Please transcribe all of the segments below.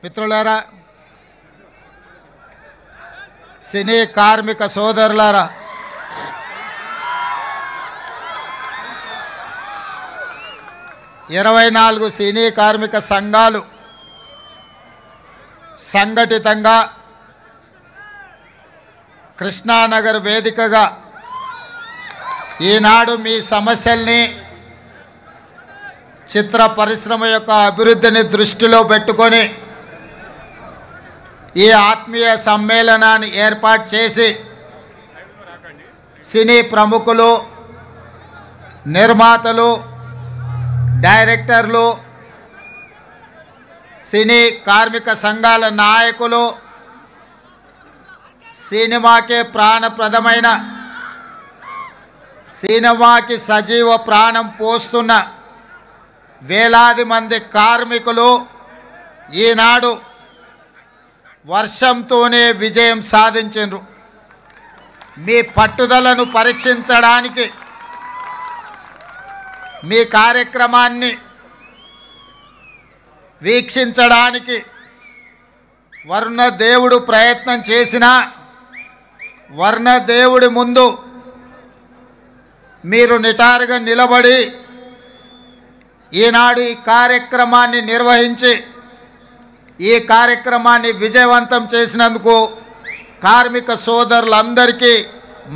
మిత్రులారా, సినీ కార్మిక సోదరులారా, ఇరవై 24 సినీ కార్మిక సంఘాలు సంఘటితంగా కృష్ణానగర్ వేదికగా ఈనాడు మీ సమస్యల్ని, చిత్ర పరిశ్రమ యొక్క అభివృద్ధిని దృష్టిలో పెట్టుకొని ఈ ఆత్మీయ సమ్మేళనాన్ని ఏర్పాటు చేసి సినీ ప్రముఖులు, నిర్మాతలు, డైరెక్టర్లు, సినీ కార్మిక సంఘాల నాయకులు, సినిమాకే ప్రాణప్రదమైన, సినిమాకి సజీవ ప్రాణం పోస్తున్న వేలాది మంది కార్మికులు ఈనాడు వర్షంతోనే విజయం సాధించారు. మీ పట్టుదలను పరీక్షించడానికి, మీ కార్యక్రమాన్ని వీక్షించడానికి వర్ణదేవుడు ప్రయత్నం చేసినా వర్ణదేవుడి ముందు మీరు నిటారుగా నిలబడి ఈనాడు ఈ కార్యక్రమాన్ని నిర్వహించి ఈ కార్యక్రమాన్ని విజయవంతం చేసినందుకు కార్మిక సోదరులందరికీ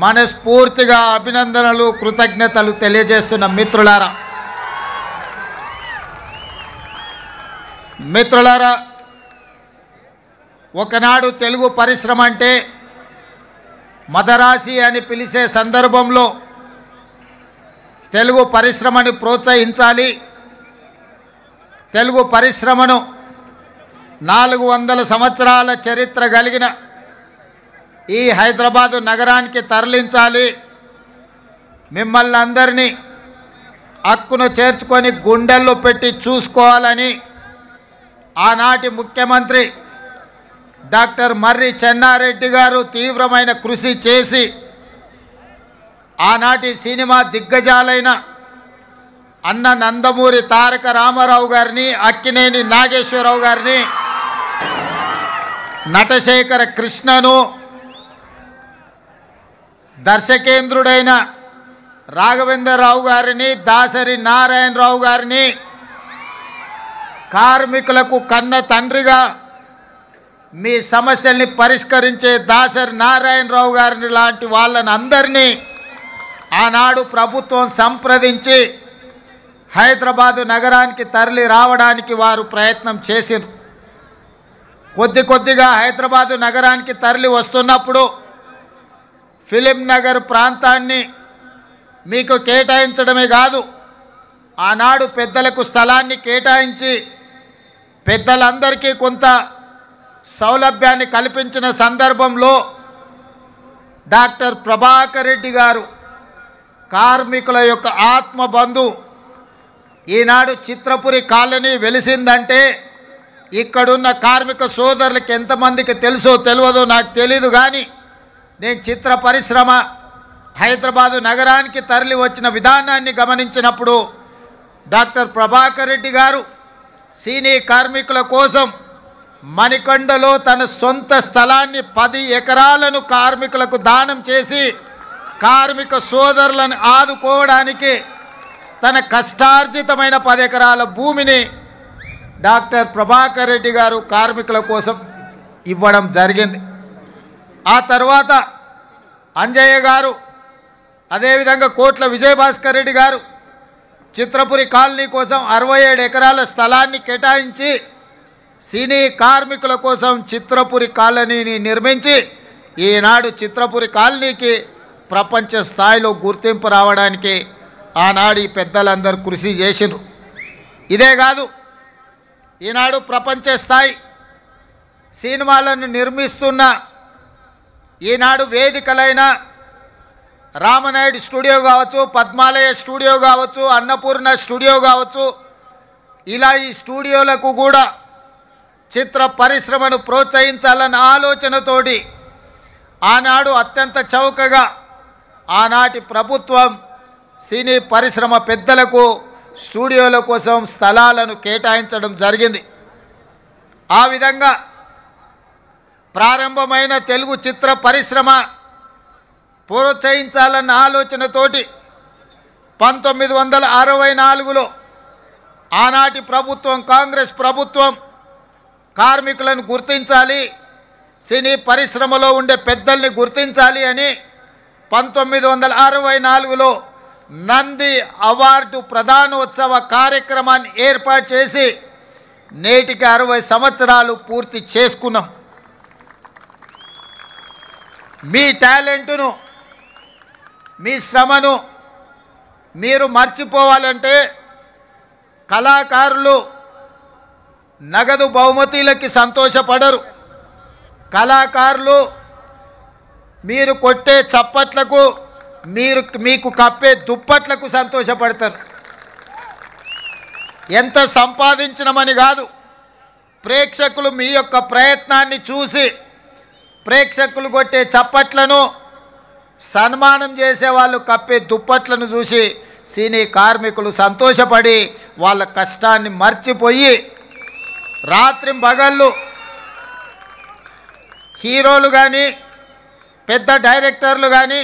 మనస్ఫూర్తిగా అభినందనలు, కృతజ్ఞతలు తెలియజేస్తున్న మిత్రులారా, ఒకనాడు తెలుగు పరిశ్రమ అంటే మదరాసి అని పిలిచే సందర్భంలో తెలుగు పరిశ్రమని ప్రోత్సహించాలి, తెలుగు పరిశ్రమను 400 సంవత్సరాల చరిత్ర కలిగిన ఈ హైదరాబాదు నగరానికి తరలించాలి, మిమ్మల్ని అందరినీ హక్కును చేర్చుకొని గుండెల్లో పెట్టి చూసుకోవాలని ఆనాటి ముఖ్యమంత్రి డాక్టర్ మర్రి చెన్నారెడ్డి గారు తీవ్రమైన కృషి చేసి ఆనాటి సినిమా దిగ్గజాలైన అన్న నందమూరి తారక రామారావు గారిని, అక్కినేని నాగేశ్వరరావు గారిని, నటశేఖర కృష్ణను, దర్శకేంద్రుడైన రాఘవేంద్రరావు గారిని, దాసరి నారాయణరావు గారిని, కార్మికులకు కన్న తండ్రిగా మీ సమస్యల్ని పరిష్కరించే దాసరి నారాయణరావు గారిని లాంటి వాళ్ళని అందరినీ ఆనాడు ప్రభుత్వం సంప్రదించి హైదరాబాదు నగరానికి తరలి రావడానికి వారు ప్రయత్నం చేశారు. కొద్దిగా హైదరాబాదు నగరానికి తరలి వస్తున్నప్పుడు ఫిలిం నగర్ ప్రాంతాన్ని మీకు కేటాయించడమే కాదు, ఆనాడు పెద్దలకు స్థలాన్ని కేటాయించి పెద్దలందరికీ కొంత సౌలభ్యాన్ని కల్పించిన సందర్భంలో డాక్టర్ ప్రభాకర్ రెడ్డి గారు కార్మికుల యొక్క ఆత్మబంధు, ఈనాడు చిత్రపురి కాలనీ వెలిసిందంటే ఇక్కడున్న కార్మిక సోదరులకు ఎంతమందికి తెలుసో తెలియదో నాకు తెలీదు, కానీ నేను చిత్ర పరిశ్రమ హైదరాబాదు నగరానికి తరలి వచ్చిన విధానాన్ని గమనించినప్పుడు డాక్టర్ ప్రభాకర్ రెడ్డి గారు సినీ కార్మికుల కోసం మణికొండలో తన సొంత స్థలాన్ని 10 ఎకరాలను కార్మికులకు దానం చేసి కార్మిక సోదరులను ఆదుకోవడానికి తన కష్టార్జితమైన 10 ఎకరాల భూమిని డాక్టర్ ప్రభాకర్ రెడ్డి గారు కార్మికుల కోసం ఇవ్వడం జరిగింది. ఆ తర్వాత అంజయ్య గారు, అదేవిధంగా కోట్ల విజయభాస్కర్ రెడ్డి గారు చిత్రపురి కాలనీ కోసం 67 ఎకరాల స్థలాన్ని కేటాయించి సినీ కార్మికుల కోసం చిత్రపురి కాలనీని నిర్మించి ఈనాడు చిత్రపురి కాలనీకి ప్రపంచ స్థాయిలో గుర్తింపు రావడానికి ఆనాడు ఈ పెద్దలందరూ కృషి చేసినారు. ఇదే కాదు, ఈనాడు ప్రపంచ స్థాయి సినిమాలను నిర్మిస్తున్న ఈనాడు వేదికలైన రామనాయుడు స్టూడియో కావచ్చు, పద్మాలయ స్టూడియో కావచ్చు, అన్నపూర్ణ స్టూడియో కావచ్చు, ఇలా ఈ స్టూడియోలకు కూడా చిత్ర పరిశ్రమను ప్రోత్సహించాలన్న ఆలోచనతోటి ఆనాడు అత్యంత చౌకగా ఆనాటి ప్రభుత్వం సినీ పరిశ్రమ పెద్దలకు స్టూడియోల కోసం స్థలాలను కేటాయించడం జరిగింది. ఆ విధంగా ప్రారంభమైన తెలుగు చిత్ర పరిశ్రమ ప్రోత్సహించాలన్న ఆలోచనతోటి 1964లో ఆనాటి ప్రభుత్వం, కాంగ్రెస్ ప్రభుత్వం కార్మికులను గుర్తించాలి, సినీ పరిశ్రమలో ఉండే పెద్దల్ని గుర్తించాలి అని 1964లో నంది అవార్డు ప్రధానోత్సవ కార్యక్రమాన్ని ఏర్పాటు చేసి నేటికి 60 సంవత్సరాలు పూర్తి చేసుకున్నాం. మీ టాలెంట్ను, మీ శ్రమను మీరు మర్చిపోవాలంటే కళాకారులు నగదు బహుమతులకి సంతోషపడరు. కళాకారులు మీరు కొట్టే చప్పట్లకు, మీకు కప్పే దుప్పట్లకు సంతోషపడతారు. ఎంత సంపాదించినమని కాదు, ప్రేక్షకులు మీ యొక్క ప్రయత్నాన్ని చూసి ప్రేక్షకులు కొట్టే చప్పట్లను, సన్మానం చేసే వాళ్ళు కప్పే దుప్పట్లను చూసి సినీ కార్మికులు సంతోషపడి వాళ్ళ కష్టాన్ని మర్చిపోయి రాత్రింబగళ్ళు హీరోలు కానీ, పెద్ద డైరెక్టర్లు కానీ,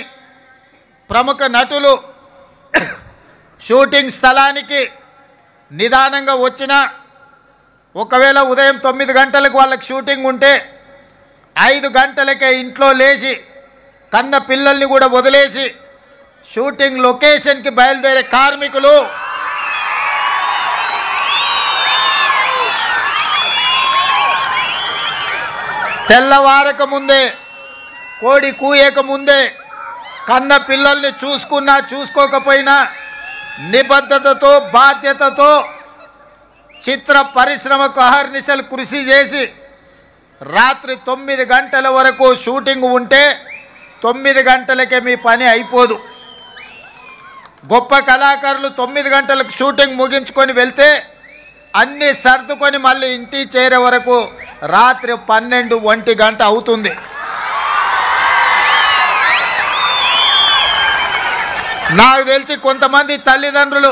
ప్రముఖ నటులు షూటింగ్ స్థలానికి నిదానంగా వచ్చినా, ఒకవేళ ఉదయం 9 గంటలకు వాళ్ళకి షూటింగ్ ఉంటే 5 గంటలకే ఇంట్లో లేచి కన్న పిల్లల్ని కూడా వదిలేసి షూటింగ్ లొకేషన్కి బయలుదేరే కార్మికులు తెల్లవారక ముందే, కోడి కూయక ముందే కన్న పిల్లల్ని చూసుకున్నా చూసుకోకపోయినా నిబద్ధతతో, బాధ్యతతో చిత్ర పరిశ్రమకు అహర్నిశలు కృషి చేసి రాత్రి 9 గంటల వరకు షూటింగ్ ఉంటే 9 గంటలకే మీ పని అయిపోదు. గొప్ప కళాకారులు 9 గంటలకు షూటింగ్ ముగించుకొని వెళ్తే అన్నీ సర్దుకొని మళ్ళీ ఇంటికి చేరే వరకు రాత్రి 12-1 గంట అవుతుంది. నాకు తెలిసి కొంతమంది తల్లిదండ్రులు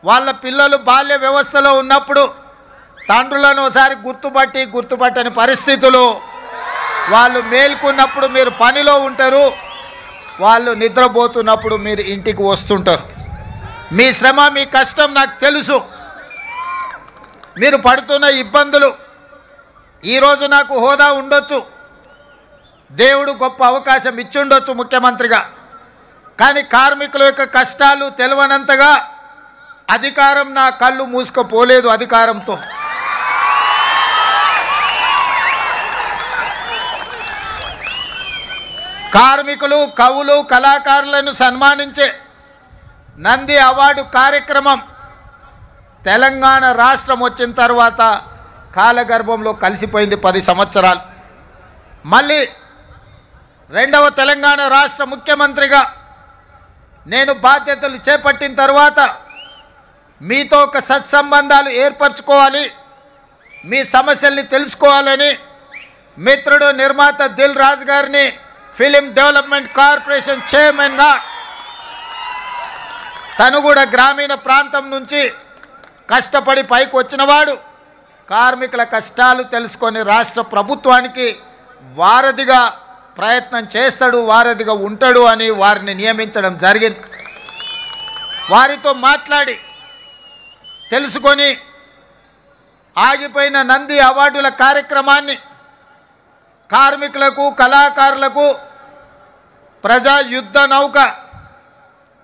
వాళ్ళ పిల్లలు బాల్య వ్యవస్థలో ఉన్నప్పుడు తండ్రులను ఒకసారి గుర్తుపట్టని పరిస్థితులు, వాళ్ళు మేల్కొన్నప్పుడు మీరు పనిలో ఉంటారు, వాళ్ళు నిద్రపోతున్నప్పుడు మీరు ఇంటికి వస్తుంటారు. మీ శ్రమ, మీ కష్టం నాకు తెలుసు. మీరు పడుతున్న ఇబ్బందులు, ఈరోజు నాకు హోదా ఉండొచ్చు, దేవుడు గొప్ప అవకాశం ఇచ్చుండొచ్చు ముఖ్యమంత్రిగా, కానీ కార్మికుల యొక్క కష్టాలు తెలవనంతగా అధికారం నా కళ్ళు మూసుకుపోలేదు. అధికారంతో కార్మికులు, కవులు, కళాకారులను సన్మానించే నంది అవార్డు కార్యక్రమం తెలంగాణ రాష్ట్రం వచ్చిన తర్వాత కాలగర్భంలో కలిసిపోయింది 10 సంవత్సరాలు. మళ్ళీ రెండవ తెలంగాణ రాష్ట్ర ముఖ్యమంత్రిగా నేను బాధ్యతలు చేపట్టిన తర్వాత మీతో ఒక సత్సంబంధాలు ఏర్పరచుకోవాలి, మీ సమస్యల్ని తెలుసుకోవాలని మిత్రుడు నిర్మాత దిల్ రాజు గారిని ఫిలిం డెవలప్మెంట్ కార్పొరేషన్ చైర్మన్గా, తను కూడా గ్రామీణ ప్రాంతం నుంచి కష్టపడి పైకి వచ్చినవాడు, కార్మికుల కష్టాలు తెలుసుకొని రాష్ట్ర ప్రభుత్వానికి వారధిగా ప్రయత్నం చేస్తాడు, వారధిగా ఉంటాడు అని వారిని నియమించడం జరిగింది. వారితో మాట్లాడి తెలుసుకొని ఆగిపోయిన నంది అవార్డుల కార్యక్రమాన్ని కార్మికులకు, కళాకారులకు ప్రజా యుద్ధ నౌక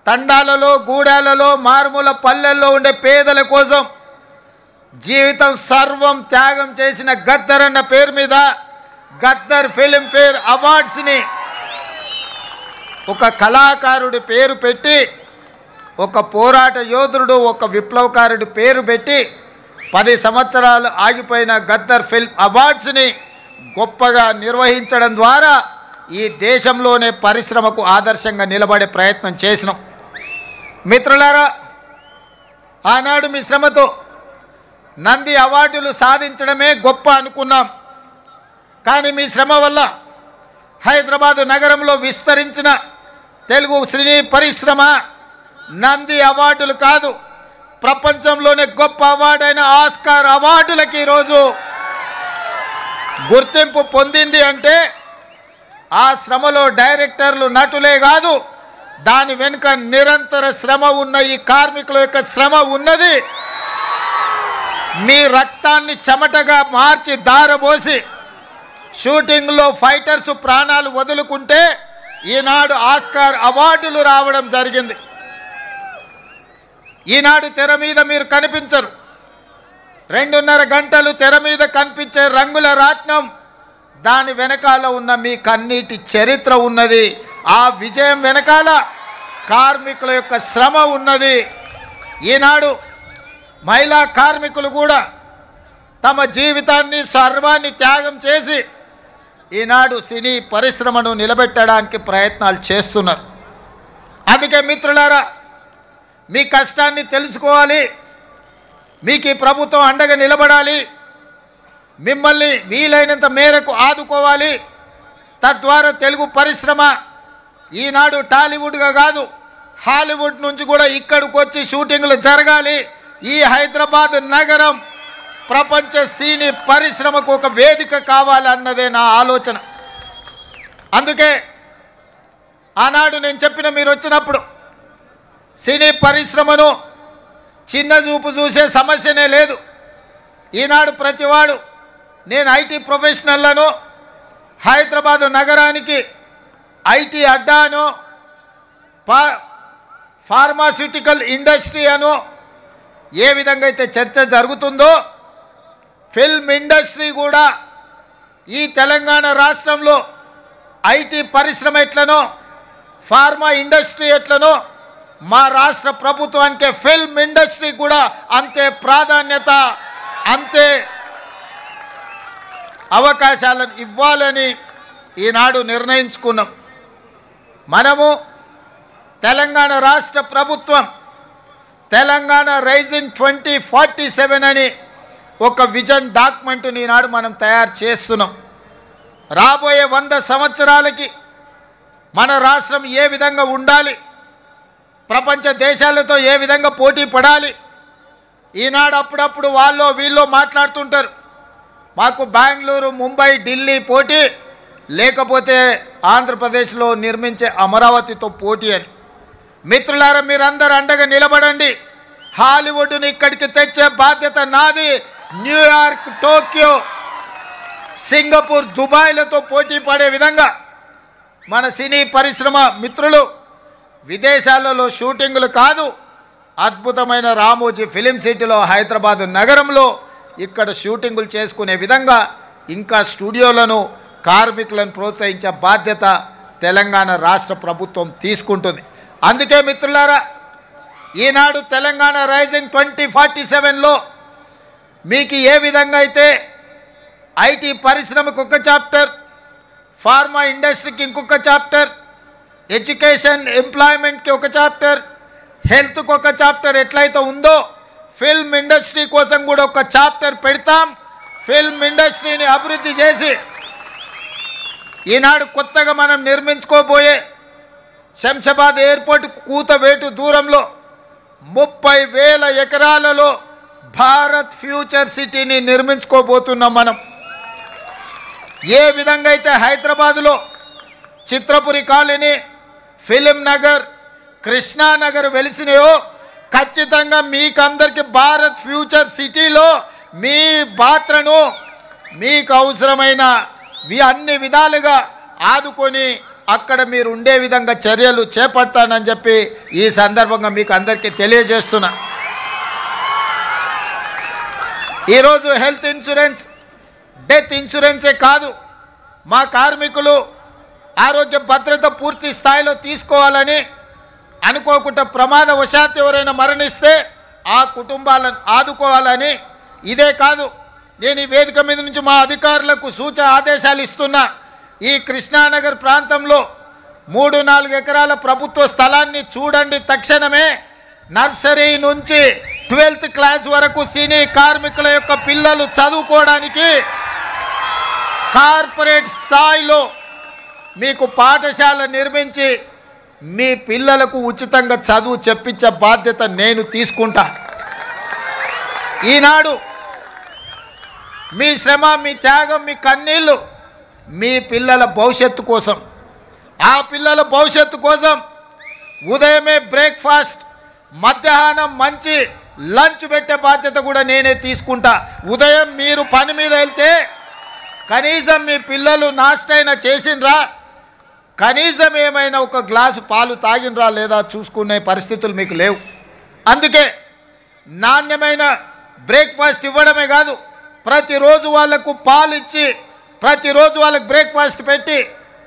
తండాలలో, గూడాలలో, మారుమూల పల్లెల్లో ఉండే పేదల కోసం జీవితం సర్వం త్యాగం చేసిన గద్దర్ అన్న పేరు మీద గద్దర్ ఫిల్మ్ఫేర్ అవార్డ్స్ని ఒక కళాకారుడి పేరు పెట్టి, ఒక పోరాట యోధుడు, ఒక విప్లవకారుడి పేరు పెట్టి 10 సంవత్సరాలు ఆగిపోయిన గద్దర్ ఫిల్మ్ అవార్డ్స్ని గొప్పగా నిర్వహించడం ద్వారా ఈ దేశంలోనే పరిశ్రమకు ఆదర్శంగా నిలబడే ప్రయత్నం చేసినాం. మిత్రులారా, ఆనాడు మీ శ్రమతో నంది అవార్డులు సాధించడమే గొప్ప అనుకున్నాం. కానీ మీ శ్రమ వల్ల హైదరాబాదు నగరంలో విస్తరించిన తెలుగు సినీ పరిశ్రమ నంది అవార్డులు కాదు, ప్రపంచంలోనే గొప్ప అవార్డైన ఆస్కార్ అవార్డులకి ఈరోజు గుర్తింపు పొందింది అంటే ఆ శ్రమలో డైరెక్టర్లు నటులే కాదు, దాని వెనుక నిరంతర శ్రమ ఉన్న ఈ కార్మికుల యొక్క శ్రమ ఉన్నది. మీ రక్తాన్ని చెమటగా మార్చి దారబోసి షూటింగ్లో ఫైటర్స్ ప్రాణాలు వదులుకుంటే ఈనాడు ఆస్కార్ అవార్డులు రావడం జరిగింది. ఈనాడు తెర మీద మీరు కనిపించరు. 2.5 గంటలు తెర మీద కనిపించే రంగుల రాట్నం, దాని వెనకాల ఉన్న మీ కన్నీటి చరిత్ర ఉన్నది. ఆ విజయం వెనకాల కార్మికుల యొక్క శ్రమ ఉన్నది. ఈనాడు మహిళా కార్మికులు కూడా తమ జీవితాన్ని సర్వాన్ని త్యాగం చేసి ఈనాడు సినీ పరిశ్రమను నిలబెట్టడానికి ప్రయత్నాలు చేస్తున్నారు. అందుకే మిత్రులారా, మీ కష్టాన్ని తెలుసుకోవాలి, మీకు ఈ ప్రభుత్వం అండగా నిలబడాలి, మిమ్మల్ని వీలైనంత మేరకు ఆదుకోవాలి. తద్వారా తెలుగు పరిశ్రమ ఈనాడు టాలీవుడ్గా కాదు, హాలీవుడ్ నుంచి కూడా ఇక్కడికి వచ్చి షూటింగ్లు జరగాలి. ఈ హైదరాబాద్ నగరం ప్రపంచ సినీ పరిశ్రమకు ఒక వేదిక కావాలన్నదే నా ఆలోచన. అందుకే ఆనాడు నేను చెప్పిన, మీరు వచ్చినప్పుడు సినీ పరిశ్రమను చిన్న చూపు చూసే సమస్యనే లేదు. ఈనాడు ప్రతివాడు నేను ఐటీ ప్రొఫెషనల్లను, హైదరాబాదు నగరానికి ఐటీ అడ్డాను, ఫార్మాస్యూటికల్ ఇండస్ట్రీ అను ఏ విధంగా అయితే చర్చ జరుగుతుందో, ఫిల్మ్ ఇండస్ట్రీ కూడా ఈ తెలంగాణ రాష్ట్రంలో ఐటీ పరిశ్రమ ఎట్లనో, ఫార్మా ఇండస్ట్రీ ఎట్లనో, మా రాష్ట్ర ప్రభుత్వానికి ఫిల్మ్ ఇండస్ట్రీ కూడా అంతే ప్రాధాన్యత, అంతే అవకాశాలను ఇవ్వాలని ఈనాడు నిర్ణయించుకున్నాం. మనము తెలంగాణ రాష్ట్ర ప్రభుత్వం తెలంగాణ రైజింగ్ 2047 అని ఒక విజన్ డాక్యుమెంట్ని ఈనాడు మనం తయారు చేస్తున్నాం. రాబోయే 100 సంవత్సరాలకి మన రాష్ట్రం ఏ విధంగా ఉండాలి, ప్రపంచ దేశాలతో ఏ విధంగా పోటీ పడాలి. ఈనాడు అప్పుడప్పుడు వాళ్ళు వీళ్ళు మాట్లాడుతుంటారు, మాకు బెంగళూరు, ముంబై, ఢిల్లీ పోటీ, లేకపోతే ఆంధ్రప్రదేశ్లో నిర్మించే అమరావతితో పోటీ అని. మిత్రులారా, మీరందరూ అండగా నిలబడండి. హాలీవుడ్ని ఇక్కడికి తెచ్చే బాధ్యత నాది. న్యూయార్క్, టోక్యో, సింగపూర్, దుబాయ్లతో పోటీ పడే విధంగా మన సినీ పరిశ్రమ మిత్రులు విదేశాలలో షూటింగులు కాదు, అద్భుతమైన రామోజీ ఫిలిం సిటీలో హైదరాబాదు నగరంలో ఇక్కడ షూటింగులు చేసుకునే విధంగా ఇంకా స్టూడియోలను, కార్మికులను ప్రోత్సహించే బాధ్యత తెలంగాణ రాష్ట్ర ప్రభుత్వం తీసుకుంటుంది. అందుకే మిత్రులారా, ఈనాడు తెలంగాణ రైజింగ్ 2047లో మీకు ఏ విధంగా అయితే ఐటీ పరిశ్రమకు ఒక చాప్టర్, ఫార్మా ఇండస్ట్రీకి ఇంకొక చాప్టర్, ఎడ్యుకేషన్ ఎంప్లాయ్మెంట్కి ఒక చాప్టర్, హెల్త్కి ఒక చాప్టర్ ఎట్లయితే ఉందో, ఫిల్మ్ ఇండస్ట్రీ కోసం కూడా ఒక చాప్టర్ పెడతాం. ఫిల్మ్ ఇండస్ట్రీని అభివృద్ధి చేసి ఈనాడు కొత్తగా మనం నిర్మించుకోబోయే శంషాబాద్ ఎయిర్పోర్ట్ కూతవేటు దూరంలో 30,000 ఎకరాలలో భారత్ ఫ్యూచర్ సిటీని నిర్మించుకోబోతున్నాం. మనం ఏ విధంగా అయితే హైదరాబాదులో చిత్రపురి కాలనీ, ఫిలిం నగర్, కృష్ణానగర్ వెలిసినాయో, ఖచ్చితంగా మీకందరికీ భారత్ ఫ్యూచర్ సిటీలో మీ పాత్రను మీకు అవసరమైన అన్ని విధాలుగా ఆదుకొని అక్కడ మీరు ఉండే విధంగా చర్యలు చేపడతానని చెప్పి ఈ సందర్భంగా మీకు అందరికీ తెలియజేస్తున్నా. ఈరోజు హెల్త్ ఇన్సూరెన్స్, డెత్ ఇన్సూరెన్సే కాదు, మా కార్మికులు ఆరోగ్య భద్రత పూర్తి స్థాయిలో తీసుకోవాలని, అనుకోకుండా ప్రమాదవశాత్తు ఎవరైనా మరణిస్తే ఆ కుటుంబాలను ఆదుకోవాలని. ఇదే కాదు, నేను ఈ వేదిక మీద నుంచి మా అధికారులకు సూచన ఆదేశాలు ఇస్తున్నా. ఈ కృష్ణానగర్ ప్రాంతంలో 3-4 ఎకరాల ప్రభుత్వ స్థలాన్ని చూడండి. తక్షణమే నర్సరీ నుంచి 12th క్లాస్ వరకు సినీ కార్మికుల యొక్క పిల్లలు చదువుకోవడానికి కార్పొరేట్ స్థాయిలో మీకు పాఠశాల నిర్మించి మీ పిల్లలకు ఉచితంగా చదువు చెప్పించే బాధ్యత నేను తీసుకుంటా. ఈనాడు మీ శ్రమ, మీ త్యాగం, మీ కన్నీళ్ళు మీ పిల్లల భవిష్యత్తు కోసం. ఆ పిల్లల భవిష్యత్తు కోసం ఉదయమే బ్రేక్ఫాస్ట్, మధ్యాహ్నం మంచి లంచ్ పెట్టే బాధ్యత కూడా నేనే తీసుకుంటా. ఉదయం మీరు పని మీద వెళ్తే కనీసం మీ పిల్లలు నాష్టైనా చేసినరా, కనీసం ఏమైనా ఒక గ్లాసు పాలు తాగినరా లేదా చూసుకునే పరిస్థితులు మీకు లేవు. అందుకే నాణ్యమైన బ్రేక్ఫాస్ట్ ఇవ్వడమే కాదు, ప్రతిరోజు వాళ్లకు పాలు ఇచ్చి, ప్రతిరోజు వాళ్ళకు బ్రేక్ఫాస్ట్ పెట్టి,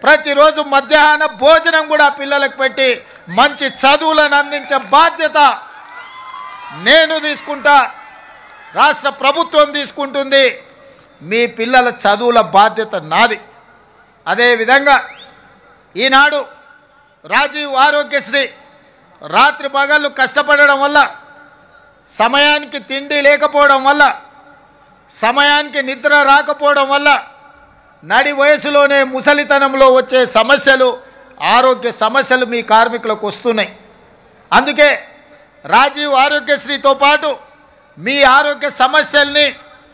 ప్రతిరోజు మధ్యాహ్న భోజనం కూడా పిల్లలకు పెట్టి మంచి చదువులను అందించే బాధ్యత నేను తీసుకుంటా, రాష్ట్ర ప్రభుత్వం తీసుకుంటుంది. మీ పిల్లల చదువుల బాధ్యత నాది. అదేవిధంగా ఈనాడు రాజీవ్ ఆరోగ్యశ్రీ రాత్రి పగళ్ళు కష్టపడడం వల్ల, సమయానికి తిండి లేకపోవడం వల్ల, సమయానికి నిద్ర రాకపోవడం వల్ల నడి వయసులోనే ముసలితనంలో వచ్చే సమస్యలు, ఆరోగ్య సమస్యలు మీ కార్మికులకు వస్తున్నాయి. అందుకే రాజీవ్ ఆరోగ్యశ్రీతో పాటు మీ ఆరోగ్య సమస్యల్ని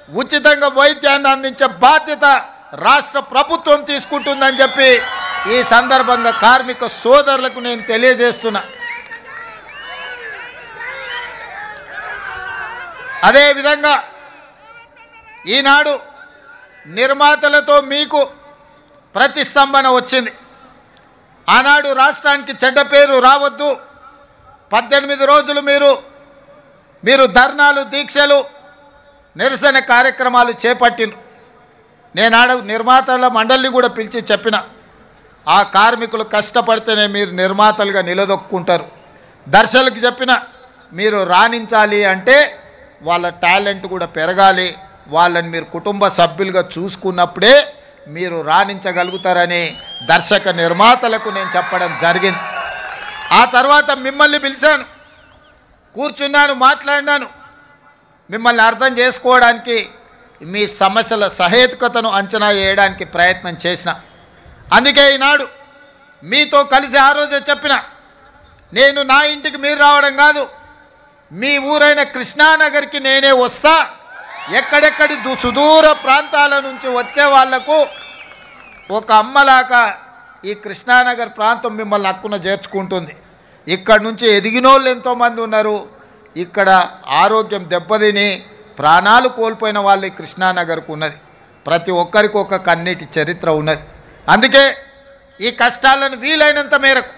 ఉచితంగా వైద్యాన్ని అందించే బాధ్యత రాష్ట్ర ప్రభుత్వం తీసుకుంటుందని చెప్పి ఈ సందర్భంగా కార్మిక సోదరులకు నేను తెలియజేస్తున్నా. అదేవిధంగా ఈనాడు నిర్మాతలతో మీకు ప్రతిస్తంభన వచ్చింది. ఆనాడు రాష్ట్రానికి చెడ్డ పేరు రావద్దు, 18 రోజులు మీరు ధర్నాలు, దీక్షలు, నిరసన కార్యక్రమాలు చేపట్టిండ్రు. నేనాడు నిర్మాతల మండలిని కూడా పిలిచి చెప్పిన, ఆ కార్మికులు కష్టపడితేనే మీరు నిర్మాతలుగా నిలదొక్కుంటారు. దర్శకులకు చెప్పిన, మీరు రాణించాలి అంటే వాళ్ళ టాలెంట్ కూడా పెరగాలి, వాళ్ళని మీరు కుటుంబ సభ్యులుగా చూసుకున్నప్పుడే మీరు రాణించగలుగుతారని దర్శక నిర్మాతలకు నేను చెప్పడం జరిగింది. ఆ తర్వాత మిమ్మల్ని పిలిచాను, కూర్చున్నాను, మాట్లాడినాను, మిమ్మల్ని అర్థం చేసుకోవడానికి, మీ సమస్యల సహేతుకతను అంచనా వేయడానికి ప్రయత్నం చేసిన. అందుకే ఈనాడు మీతో కలిసి ఆ రోజే చెప్పిన, నేను నా ఇంటికి మీరు రావడం కాదు, మీ ఊరైన కృష్ణానగర్కి నేనే వస్తా. ఎక్కడెక్కడి సుదూర ప్రాంతాల నుంచి వచ్చే వాళ్లకు ఒక అమ్మలాగా ఈ కృష్ణానగర్ ప్రాంతం మిమ్మల్ని హక్కున చేర్చుకుంటుంది. ఇక్కడ నుంచి ఎదిగినోళ్ళు ఎంతోమంది ఉన్నారు, ఇక్కడ ఆరోగ్యం దెబ్బతిని ప్రాణాలు కోల్పోయిన వాళ్ళు ఈ కృష్ణానగర్కు ఉన్నది. ప్రతి ఒక్కరికి ఒక కన్నీటి చరిత్ర ఉన్నది. అందుకే ఈ కష్టాలను వీలైనంత మేరకు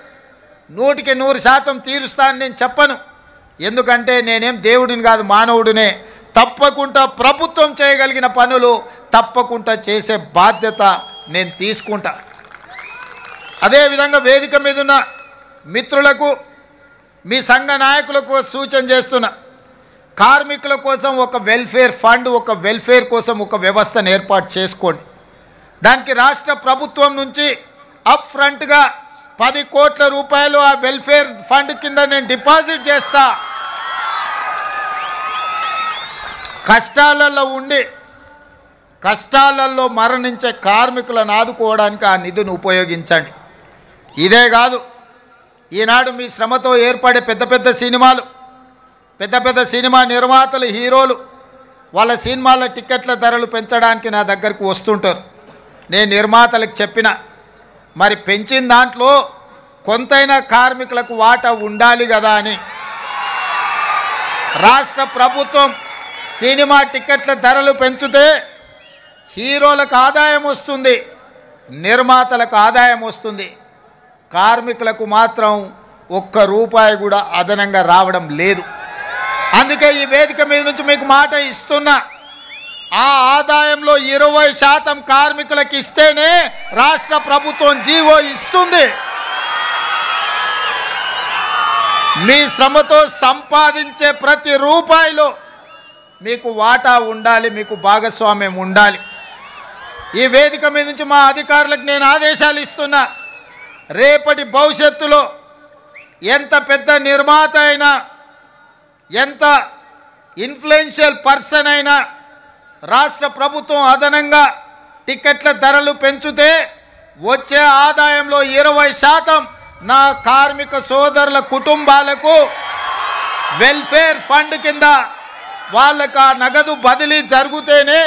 100% తీరుస్తానని నేను చెప్పను. ఎందుకంటే నేనేం దేవుడిని కాదు, మానవుడినే. తప్పకుండా ప్రభుత్వం చేయగలిగిన పనులు తప్పకుండా చేసే బాధ్యత నేను తీసుకుంటా. అదేవిధంగా వేదిక మీద ఉన్న మిత్రులకు, మీ సంఘ నాయకులకు సూచన చేస్తున్నా, కార్మికుల కోసం ఒక వెల్ఫేర్ ఫండ్, ఒక వెల్ఫేర్ కోసం ఒక వ్యవస్థను ఏర్పాటు చేసుకోండి. దానికి రాష్ట్ర ప్రభుత్వం నుంచి అప్ ఫ్రంట్గా 10 కోట్ల రూపాయలు ఆ వెల్ఫేర్ ఫండ్ కింద నేను డిపాజిట్ చేస్తా. కష్టాలలో ఉండి కష్టాలలో మరణించే కార్మికులను ఆదుకోవడానికి ఆ నిధిని ఉపయోగించండి. ఇదే కాదు, ఈనాడు మీ శ్రమతో ఏర్పడే పెద్ద పెద్ద సినిమా నిర్మాతలు, హీరోలు వాళ్ళ సినిమాల టికెట్ల ధరలు పెంచడానికి నా దగ్గరకు వస్తుంటారు. నేను నిర్మాతలకు చెప్పిన, మరి పెంచిన దాంట్లో కొంతైనా కార్మికులకు వాటా ఉండాలి కదా అని. రాష్ట్ర ప్రభుత్వం సినిమా టికెట్ల ధరలు పెంచితే హీరోలకు ఆదాయం వస్తుంది, నిర్మాతలకు ఆదాయం వస్తుంది, కార్మికులకు మాత్రం ఒక్క రూపాయి కూడా అదనంగా రావడం లేదు. అందుకే ఈ వేదిక మీద నుంచి మీకు మాట ఇస్తున్నా, ఆ ఆదాయంలో 20% కార్మికులకు ఇస్తేనే రాష్ట్ర ప్రభుత్వం జీవో ఇస్తుంది. మీ శ్రమతో సంపాదించే ప్రతి రూపాయిలో మీకు వాటా ఉండాలి, మీకు భాగస్వామ్యం ఉండాలి. ఈ వేదిక మీద నుంచి మా అధికారులకు నేను ఆదేశాలు ఇస్తున్నా, రేపటి భవిష్యత్తులో ఎంత పెద్ద నిర్మాత అయినా, ఎంత ఇన్ఫ్లుయెన్షియల్ పర్సన్ అయినా రాష్ట్ర ప్రభుత్వం అదనంగా టికెట్ల ధరలు పెంచితే వచ్చే ఆదాయంలో 20% నా కార్మిక సోదరుల కుటుంబాలకు వెల్ఫేర్ ఫండ్ కింద వాళ్ళకు ఆ నగదు బదిలీ జరిగితేనే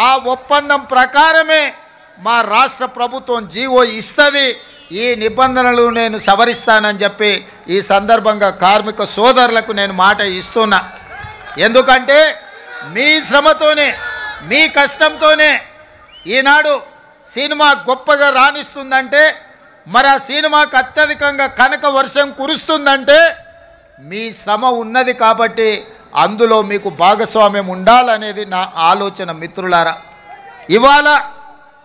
ఆ ఒప్పందం ప్రకారమే మా రాష్ట్ర ప్రభుత్వం జీవో ఇస్తుంది. ఈ నిబంధనలు నేను సవరిస్తానని చెప్పి ఈ సందర్భంగా కార్మిక సోదరులకు నేను మాట ఇస్తున్నా. ఎందుకంటే మీ శ్రమతోనే మీ కష్టంతోనే ఈనాడు సినిమా గొప్పగా రాణిస్తుందంటే, మరి ఆ సినిమాకు అత్యధికంగా కనక వర్షం కురుస్తుందంటే మీ శ్రమ ఉన్నది కాబట్టి అందులో మీకు భాగస్వామ్యం ఉండాలనేది నా ఆలోచన. మిత్రులారా, ఇవాళ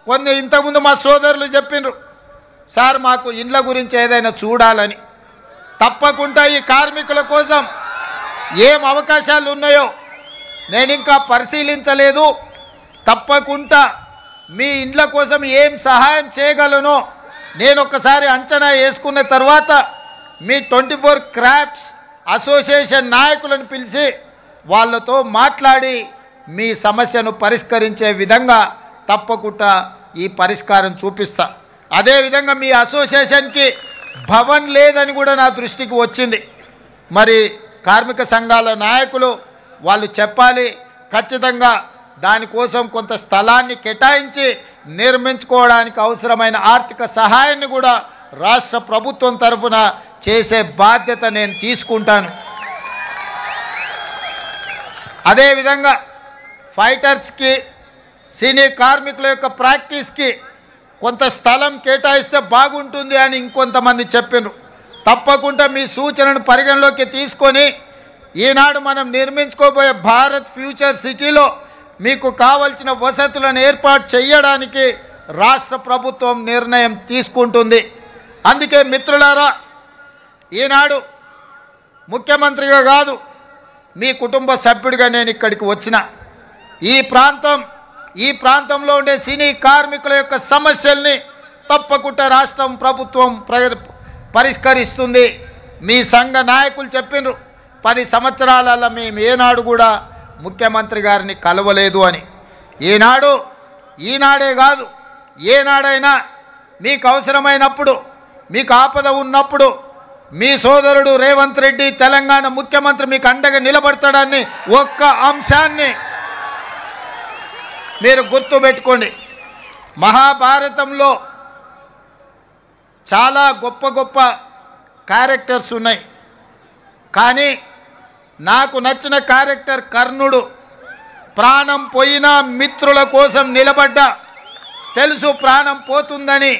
కొన్ని ఇంతకుముందు మా సోదరులు చెప్పిండ్రు, సార్ మాకు ఇండ్ల గురించి ఏదైనా చూడాలని. తప్పకుండా ఈ కార్మికుల కోసం ఏం అవకాశాలు ఉన్నాయో నేను ఇంకా పరిశీలించలేదు. తప్పకుండా మీ ఇండ్ల కోసం ఏం సహాయం చేయగలనో నేను ఒకసారి అంచనా వేసుకున్న తర్వాత మీ 24 క్రాఫ్ట్స్ అసోసియేషన్ నాయకులను పిలిచి వాళ్ళతో మాట్లాడి మీ సమస్యను పరిష్కరించే విధంగా తప్పకుండా ఈ పరిష్కారం చూపిస్తా. అదేవిధంగా మీ అసోసియేషన్కి భవన్ లేదని కూడా నా దృష్టికి వచ్చింది. మరి కార్మిక సంఘాల నాయకులు వాళ్ళు చెప్పాలి, ఖచ్చితంగా దానికోసం కొంత స్థలాన్ని కేటాయించి నిర్మించుకోవడానికి అవసరమైన ఆర్థిక సహాయాన్ని కూడా రాష్ట్ర ప్రభుత్వం తరఫున చేసే బాధ్యత నేను తీసుకుంటాను. అదేవిధంగా ఫైటర్స్కి సినీ కార్మికుల యొక్క ప్రాక్టీస్కి కొంత స్థలం కేటాయిస్తే బాగుంటుంది అని ఇంకొంతమంది చెప్పారు. తప్పకుండా మీ సూచనను పరిగణలోకి తీసుకొని ఈనాడు మనం నిర్మించుకోబోయే భారత్ ఫ్యూచర్ సిటీలో మీకు కావలసిన వసతులను ఏర్పాటు చేయడానికి రాష్ట్ర ప్రభుత్వం నిర్ణయం తీసుకుంటుంది. అందుకే మిత్రులారా, ఈనాడు ముఖ్యమంత్రిగా కాదు మీ కుటుంబ సభ్యుడిగా నేను ఇక్కడికి వచ్చిన. ఈ ప్రాంతంలో ఉండే సినీ కార్మికుల యొక్క సమస్యల్ని తప్పకుండా రాష్ట్రం ప్రభుత్వం పరిష్కరిస్తుంది. మీ సంఘ నాయకులు చెప్పినారు 10 సంవత్సరాలలో మేము ఏనాడు కూడా ముఖ్యమంత్రి గారిని కలవలేదు అని. ఈనాడే కాదు ఏనాడైనా మీకు అవసరమైనప్పుడు, మీకు ఆపద ఉన్నప్పుడు మీ సోదరుడు రేవంత్ రెడ్డి తెలంగాణ ముఖ్యమంత్రి మీకు అండగా నిలబడతాడని ఒక్క అంశాన్ని మీరు గుర్తుపెట్టుకోండి. మహాభారతంలో చాలా గొప్ప గొప్ప క్యారెక్టర్స్ ఉన్నాయి, కానీ నాకు నచ్చిన క్యారెక్టర్ కర్ణుడు. ప్రాణం పోయినా మిత్రుల కోసం నిలబడ్డా, తెలుసు ప్రాణం పోతుందని,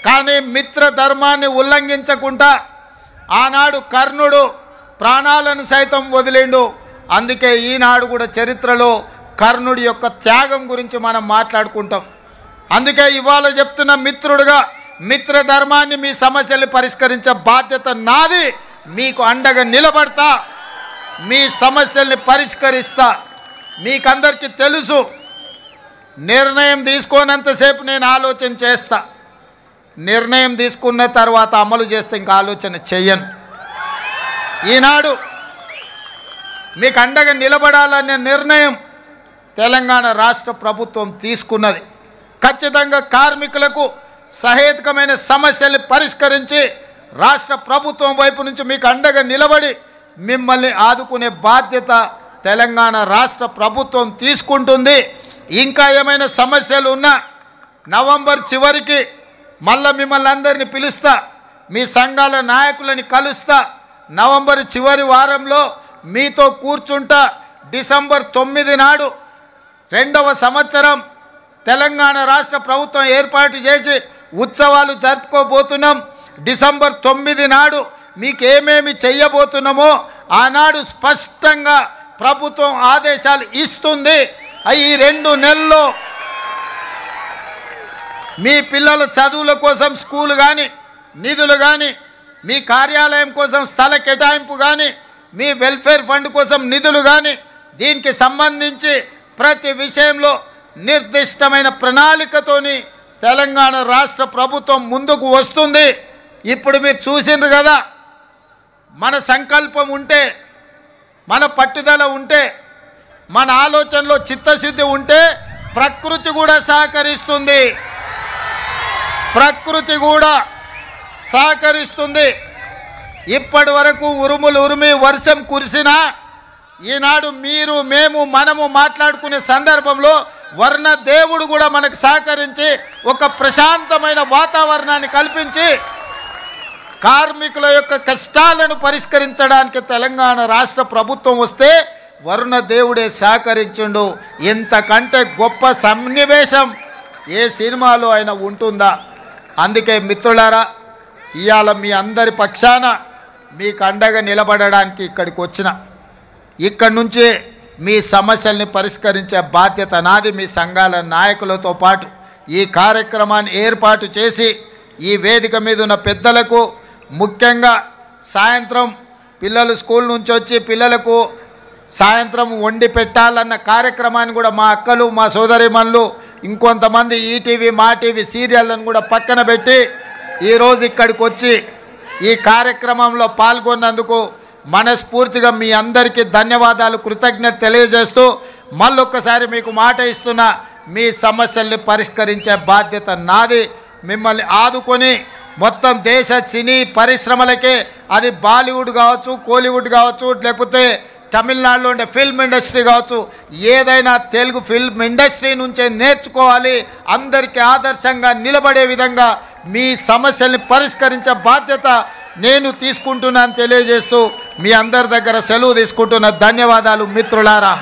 కానీ మిత్ర ధర్మాన్ని ఉల్లంఘించకుండా ఆనాడు కర్ణుడు ప్రాణాలను సైతం వదిలిండు. అందుకే ఈనాడు కూడా చరిత్రలో కర్ణుడి యొక్క త్యాగం గురించి మనం మాట్లాడుకుంటాం. అందుకే ఇవాళ చెప్తున్న మిత్రుడుగా మిత్ర ధర్మాన్ని, మీ సమస్యలు పరిష్కరించే బాధ్యత నాది. మీకు అండగా నిలబడతా, మీ సమస్యల్ని పరిష్కరిస్తా. మీకందరికీ తెలుసు, నిర్ణయం తీసుకోనంతసేపు నేను ఆలోచన చేస్తా, నిర్ణయం తీసుకున్న తర్వాత అమలు చేస్తే ఇంకా ఆలోచన చెయ్యను. ఈనాడు మీకు అండగా నిలబడాలనే నిర్ణయం తెలంగాణ రాష్ట్ర ప్రభుత్వం తీసుకున్నది. ఖచ్చితంగా కార్మికులకు సహేతుకమైన సమస్యల్ని పరిష్కరించి రాష్ట్ర ప్రభుత్వం వైపు నుంచి మీకు అండగా నిలబడి మిమ్మల్ని ఆదుకునే బాధ్యత తెలంగాణ రాష్ట్ర ప్రభుత్వం తీసుకుంటుంది. ఇంకా ఏమైనా సమస్యలు ఉన్నా నవంబర్ చివరికి మళ్ళీ మిమ్మల్ని అందరినీ పిలుస్తా, మీ సంఘాల నాయకులని కలుస్తా. నవంబర్ చివరి వారంలో మీతో కూర్చుంటా. డిసెంబర్ 9 నాడు 2వ సంవత్సరం తెలంగాణ రాష్ట్ర ప్రభుత్వం ఏర్పాటు చేసి ఉత్సవాలు జరుపుకోబోతున్నాం. డిసెంబర్ 9 నాడు మీకేమేమి చెయ్యబోతున్నామో ఆనాడు స్పష్టంగా ప్రభుత్వం ఆదేశాలు ఇస్తుంది. ఈ 2 నెలల్లో మీ పిల్లల చదువుల కోసం స్కూలు కానీ, నిధులు కానీ, మీ కార్యాలయం కోసం స్థల కేటాయింపు కానీ, మీ వెల్ఫేర్ ఫండ్ కోసం నిధులు కానీ, దీనికి సంబంధించి ప్రతి విషయంలో నిర్దిష్టమైన ప్రణాళికతోని తెలంగాణ రాష్ట్ర ప్రభుత్వం ముందుకు వస్తుంది. ఇప్పుడు మీరు చూసిండ్రు కదా, మన సంకల్పం ఉంటే, మన పట్టుదల ఉంటే, మన ఆలోచనలో చిత్తశుద్ధి ఉంటే ప్రకృతి కూడా సహకరిస్తుంది. ప్రకృతి కూడా సహకరిస్తుంది. ఇప్పటి వరకు ఉరుములు ఉరిమి వర్షం కురిసినా ఈనాడు మీరు, మేము, మనము మాట్లాడుకునే సందర్భంలో వర్ణ దేవుడు కూడా మనకు సహకరించి ఒక ప్రశాంతమైన వాతావరణాన్ని కల్పించి కార్మికుల యొక్క కష్టాలను పరిష్కరించడానికి తెలంగాణ రాష్ట్ర ప్రభుత్వం వస్తే వరుణ దేవుడే సహకరించుండు. ఇంతకంటే గొప్ప సన్నివేశం ఏ సినిమాలో అయినా ఉంటుందా? అందుకే మిత్రులారా, ఇవాళ మీ అందరి పక్షాన మీకు అండగా నిలబడడానికి ఇక్కడికి వచ్చిన. ఇక్కడి నుంచి మీ సమస్యల్ని పరిష్కరించే బాధ్యత నాది. మీ సంఘాల నాయకులతో పాటు ఈ కార్యక్రమాన్ని ఏర్పాటు చేసి ఈ వేదిక మీద ఉన్న పెద్దలకు, ముఖ్యంగా సాయంత్రం పిల్లలు స్కూల్ నుంచి వచ్చి పిల్లలకు సాయంత్రం వండి పెట్టాలన్న కార్యక్రమాన్ని కూడా మా అక్కలు, మా సోదరిమణులు, ఇంకొంతమంది ఈటీవీ, మా టీవీ సీరియళ్ళను కూడా పక్కన పెట్టి ఈరోజు ఇక్కడికి వచ్చి ఈ కార్యక్రమంలో పాల్గొన్నందుకు మనస్ఫూర్తిగా మీ అందరికీ ధన్యవాదాలు, కృతజ్ఞత తెలియజేస్తూ మళ్ళొక్కసారి మీకు మాట ఇస్తున్నా, మీ సమస్యల్ని పరిష్కరించే బాధ్యత నాది. మిమ్మల్ని ఆదుకొని మొత్తం దేశ సినీ పరిశ్రమలకే, అది బాలీవుడ్ కావచ్చు, కోలీవుడ్ కావచ్చు, లేకపోతే తమిళనాడులో ఉండే ఫిల్మ్ ఇండస్ట్రీ కావచ్చు, ఏదైనా తెలుగు ఫిల్మ్ ఇండస్ట్రీ నుంచే నేర్చుకోవాలి. అందరికీ ఆదర్శంగా నిలబడే విధంగా మీ సమస్యల్ని పరిష్కరించే బాధ్యత నేను తీసుకుంటున్నాను తెలియజేస్తూ మీ అందరి దగ్గర సెలవు తీసుకుంటున్న. ధన్యవాదాలు మిత్రులారా.